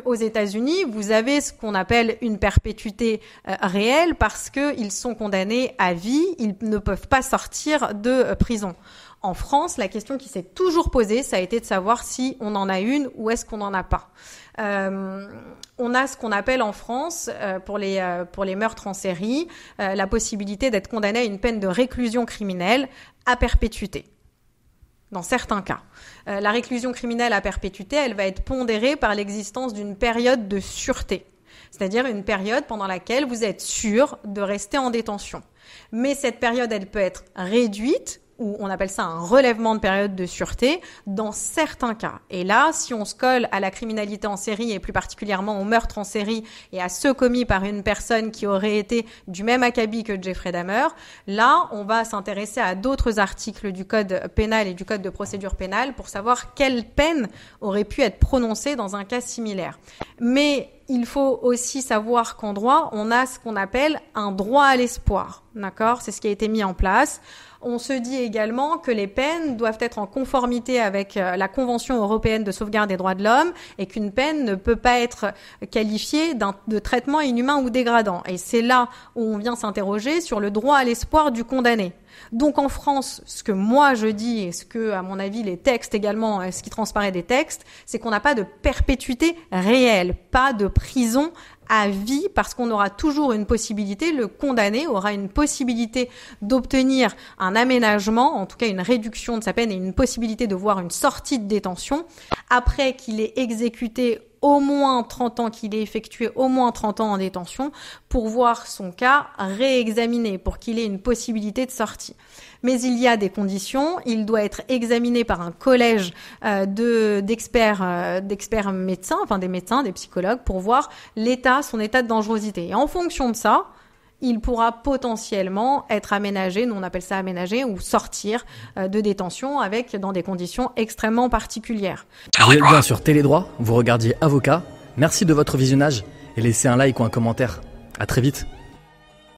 Aux États-Unis, vous avez ce qu'on appelle une perpétuité réelle parce qu'ils sont condamnés à vie, ils ne peuvent pas sortir de prison. En France, la question qui s'est toujours posée, ça a été de savoir si on en a une ou est-ce qu'on n'en a pas. On a ce qu'on appelle en France, pour les meurtres en série, la possibilité d'être condamné à une peine de réclusion criminelle à perpétuité. Dans certains cas. La réclusion criminelle à perpétuité, elle va être pondérée par l'existence d'une période de sûreté. C'est-à-dire une période pendant laquelle vous êtes sûr de rester en détention. Mais cette période, elle peut être réduite, ou on appelle ça un relèvement de période de sûreté, dans certains cas. Et là, si on se colle à la criminalité en série, et plus particulièrement au meurtre en série, et à ceux commis par une personne qui aurait été du même acabit que Jeffrey Dahmer, là, on va s'intéresser à d'autres articles du Code pénal et du Code de procédure pénale pour savoir quelle peine aurait pu être prononcée dans un cas similaire. Mais il faut aussi savoir qu'en droit, on a ce qu'on appelle un droit à l'espoir. D'accord ? C'est ce qui a été mis en place. On se dit également que les peines doivent être en conformité avec la Convention européenne de sauvegarde des droits de l'homme et qu'une peine ne peut pas être qualifiée de traitement inhumain ou dégradant. Et c'est là où on vient s'interroger sur le droit à l'espoir du condamné. Donc en France, ce que moi je dis et ce que, à mon avis, les textes également, ce qui transparaît des textes, c'est qu'on n'a pas de perpétuité réelle, pas de prison à vie, parce qu'on aura toujours une possibilité, le condamné aura une possibilité d'obtenir un aménagement, en tout cas une réduction de sa peine et une possibilité de voir une sortie de détention après qu'il ait exécuté au moins 30 ans, qu'il ait effectué au moins 30 ans en détention pour voir son cas réexaminé, pour qu'il ait une possibilité de sortie. Mais il y a des conditions, il doit être examiné par un collège d'experts médecins, enfin des médecins, des psychologues, pour voir son état de dangerosité. Et en fonction de ça, il pourra potentiellement être aménagé, nous on appelle ça aménagé, ou sortir de détention dans des conditions extrêmement particulières. Vous êtes bien sur Télédroit, vous regardiez Avocat. Merci de votre visionnage et laissez un like ou un commentaire. À très vite.